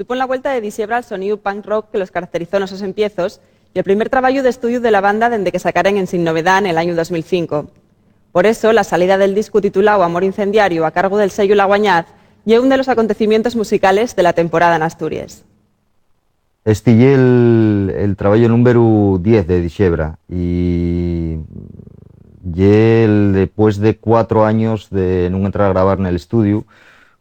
supón la vuelta de Dixebra al sonido punk rock que los caracterizó en esos empiezos y el primer trabajo de estudio de la banda desde que sacaran en Sin Novedad en el año 2005. Por eso, la salida del disco titulado Amor Incendiario a cargo del sello La Guañaz y uno de los acontecimientos musicales de la temporada en Asturias. Este es el trabajo número 10 de Dixebra y después de 4 años de no entrar a grabar en el estudio,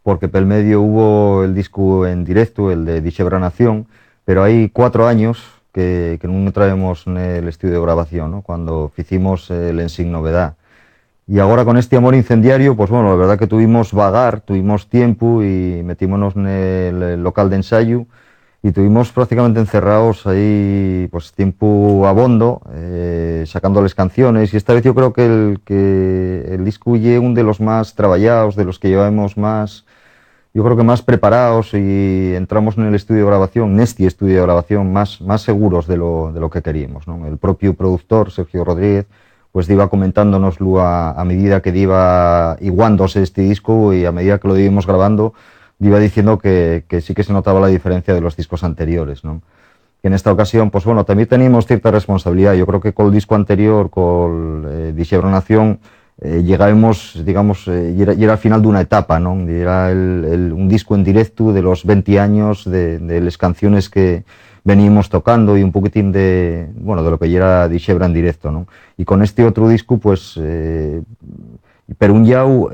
porque por el medio hubo el disco en directo, el de Dixebra Nación, pero hay 4 años que no traemos en el estudio de grabación, ¿no? Cuando hicimos el En Sin Novedad. Y ahora con este Amor Incendiario, pues bueno, la verdad que tuvimos vagar, tuvimos tiempo y metímonos en el local de ensayo y tuvimos prácticamente encerrados ahí pues tiempo abondo, sacándoles canciones, y esta vez yo creo que el disco es uno de los más trabajados, de los que llevamos más, yo creo que más preparados, y entramos en el estudio de grabación, en este estudio de grabación, más seguros de lo que queríamos, ¿no? El propio productor, Sergio Rodríguez, pues iba comentándonoslo a medida que iba iguándose este disco, y a medida que lo íbamos grabando, iba diciendo que sí que se notaba la diferencia de los discos anteriores, ¿no? Que en esta ocasión, pues bueno, también teníamos cierta responsabilidad. Yo creo que con el disco anterior, con Dixebra Nación, llegábamos, digamos, y era el final de una etapa, ¿no? Y era un disco en directo de los 20 años de las canciones que veníamos tocando y un poquitín de, bueno, de lo que ya era Dixebra en directo, ¿no? Y con este otro disco, pues, per un llau,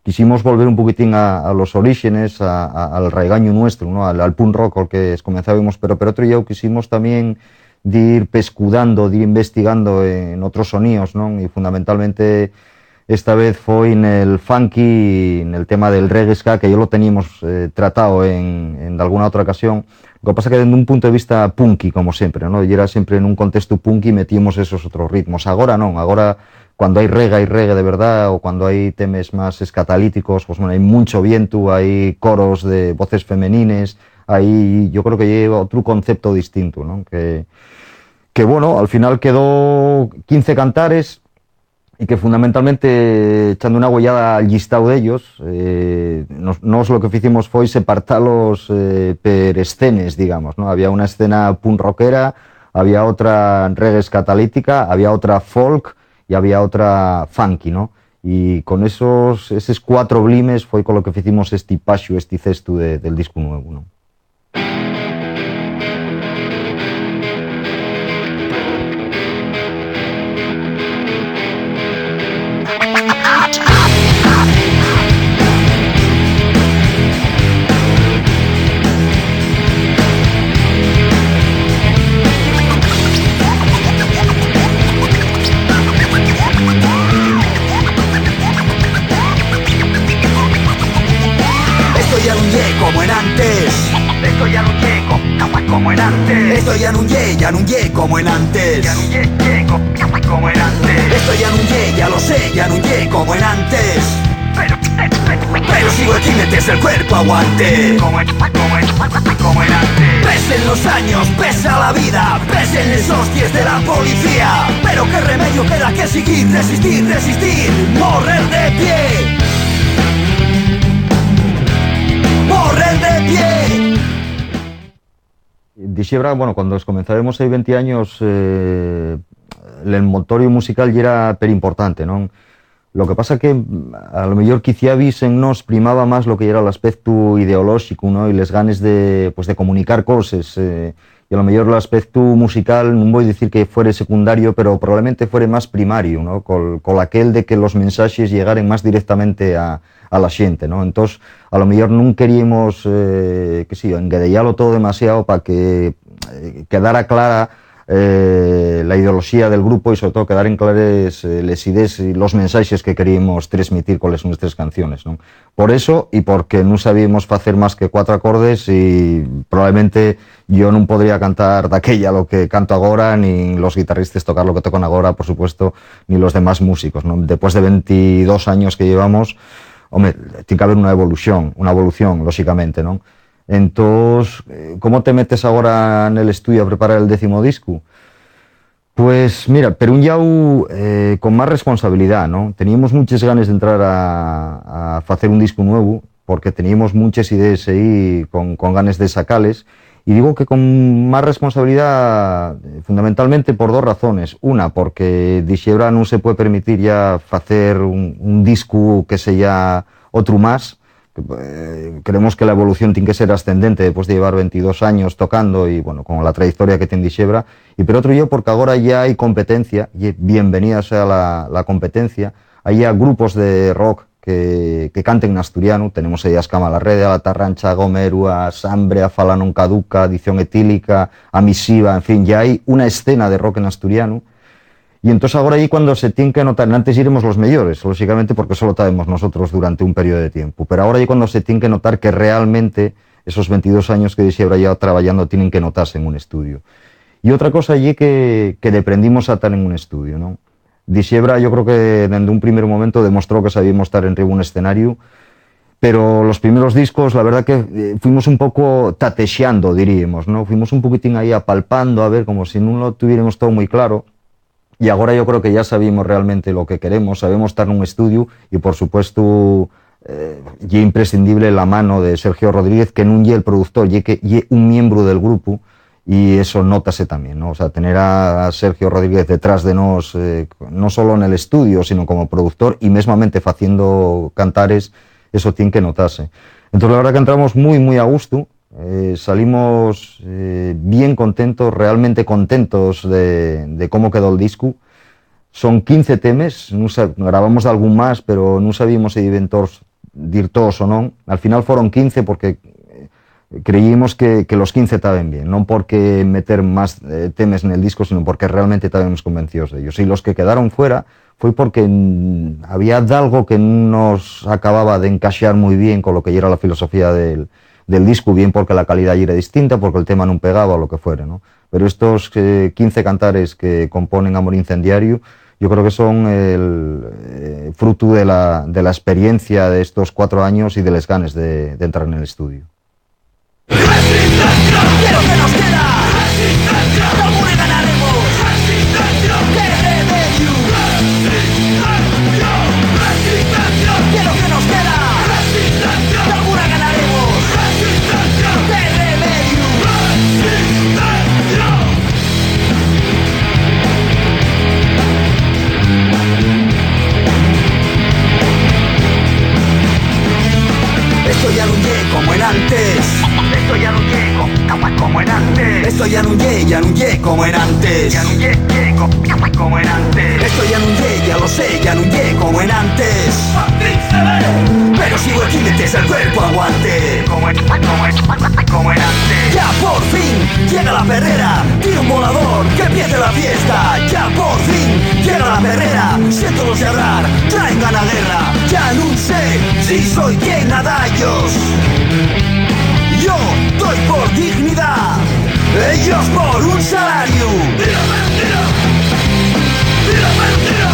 quisimos volver un poquitín a los orígenes, al raigaño nuestro, ¿no? al punk rock al que comenzábamos, pero otro llau quisimos también de ir pescudando, de ir investigando en otros sonidos, ¿no? Y fundamentalmente esta vez fue en el funky, en el tema del reggae ska, que ya lo teníamos tratado en alguna otra ocasión. Lo que pasa que desde un punto de vista punky, como siempre, ¿no? Y era siempre en un contexto punky, metíamos esos otros ritmos. Ahora no, ahora cuando hay reggae de verdad, o cuando hay temas más escatalíticos, pues bueno, hay mucho viento, hay coros de voces femenines, ahí yo creo que lleva otro concepto distinto, ¿no? Que bueno, al final quedó 15 cantares, y que fundamentalmente, echando una huellada al listado de ellos, nos lo que hicimos fue separarlos per escenas, digamos, ¿no? Había una escena punk rockera, había otra reggae catalítica, había otra folk y había otra funky, ¿no? Y con esos 4 blimes fue con lo que hicimos este paxo, este cesto del disco nuevo, ¿no? Como en antes, esto ya no llego como en antes, esto ya no llego como en antes, ya no llego como en antes, esto ya no llego, ya lo sé, ya no llego como en antes, pero sigo aquí, metes el cuerpo aguante, como en antes. Pesen los años, pesa la vida, pesen los hostias de la policía, pero qué remedio queda que seguir, resistir, morrer de pie. ¡Morrer de pie! Dixebra, bueno, cuando comenzaremos hace 20 años, el motorio musical ya era per importante, ¿no? Lo que pasa que a lo mejor quizá en nos primaba más lo que era el aspecto ideológico, ¿no? Y les ganes de comunicar cosas, y a lo mejor el aspecto musical, no voy a decir que fuera secundario, pero probablemente fuera más primario, ¿no? Con aquel de que los mensajes llegaran más directamente a la gente, ¿no? Entonces, a lo mejor no queríamos, enguedellarlo todo demasiado para que quedara clara la ideología del grupo, y sobre todo quedar en claras las ideas y los mensajes que queríamos transmitir con las nuestras canciones, ¿no? Por eso, y porque no sabíamos hacer más que 4 acordes, y probablemente yo no podría cantar de aquella lo que canto ahora, ni los guitarristas tocar lo que tocan ahora, por supuesto, ni los demás músicos, ¿no? Después de 22 años que llevamos, hombre, tiene que haber una evolución, lógicamente, ¿no? Entonces, ¿cómo te metes ahora en el estudio a preparar el 10º disco? Pues mira, pero un llau con más responsabilidad, ¿no? Teníamos muchas ganas de entrar a hacer un disco nuevo, porque teníamos muchas ideas ahí con ganas de sacarles, y digo que con más responsabilidad, fundamentalmente por dos razones. Una, porque dixebra non se puede permitir ya hacer un disco que sea otro más. Creemos que la evolución tiene que ser ascendente después de llevar 22 años tocando y bueno, con la trayectoria que tiene Dixebra. Y por otro yo, porque ahora ya hay competencia, y bienvenida sea la competencia, hay ya grupos de rock que canten en asturiano. Tenemos aí a Escama la Rede, a La Tarrancha, a Gomeru, a Sambre, a Fala non Caduca, a Edición Etílica, a Misiva, en fin, ya hay una escena de rock en asturiano. Y entonces ahora ahí cuando se tiene que notar, antes iremos los mejores, lógicamente porque solo sabemos nosotros durante un periodo de tiempo, pero ahora ahí cuando se tiene que notar que realmente esos 22 años que Dixebra ya trabajando tienen que notarse en un estudio. Y otra cosa allí que aprendimos a estar en un estudio, ¿no? Dixebra yo creo que desde un primer momento demostró que sabíamos estar en un escenario, pero los primeros discos, la verdad que fuimos un poco tatexeando, diríamos, ¿no? Fuimos un poquitín ahí apalpando, a ver, como si no lo tuviéramos todo muy claro. Y ahora yo creo que ya sabemos realmente lo que queremos, sabemos estar en un estudio y por supuesto es imprescindible la mano de Sergio Rodríguez, que no es el productor, es un miembro del grupo y eso nótase también, ¿no? O sea, tener a Sergio Rodríguez detrás de nos, no solo en el estudio, sino como productor y mesmamente haciendo cantares, eso tiene que notarse. Entonces la verdad que entramos muy a gusto. Salimos bien contentos, realmente contentos de cómo quedó el disco. Son 15 temas, grabamos algún más, pero no sabíamos si iban dir todos o no. Al final fueron 15 porque creímos que los 15 estaban bien, no porque meter más temas en el disco, sino porque realmente estábamos convencidos de ellos. Y los que quedaron fuera fue porque había algo que no nos acababa de encaixar muy bien con lo que era la filosofía del disco, bien porque la calidad era distinta, porque el tema no pegaba o lo que fuera, ¿no? Pero estos 15 cantares que componen Amor Incendiario, yo creo que son el fruto de la experiencia de estos 4 años y de las ganas de entrar en el estudio. ¡Resistencia! ¡Quiero que nos queda! ¡Resistencia! ¡Alguna ganaremos! ¡Resistencia! ¡Que rebelión! ¡Resistencia! ¡Resistencia! ¡Quiero que nos queda! ¡Resistencia! ¡Alguna ganaremos! ¡Resistencia! ¡Que rebelión! ¡Resistencia! Esto ya no llegue como en antes. Esto ya no llego como en antes. Esto ya no llegue como en antes. Ya no llegue como en antes. Esto ya no llegue, ya lo sé, ya no llegue como en antes. Pero sigo aquí mientras el cuerpo aguante. Como en antes. Ya por fin llega la perrera. Tira un volador, que empiece la fiesta. Ya por fin llega la perrera. Siéntolos de hablar, traen gana guerra. Ya no sé si soy quien a dallos. Yo doy por dignidad, ellos por un salario. ¡Tira mentira! ¡Tira mentira!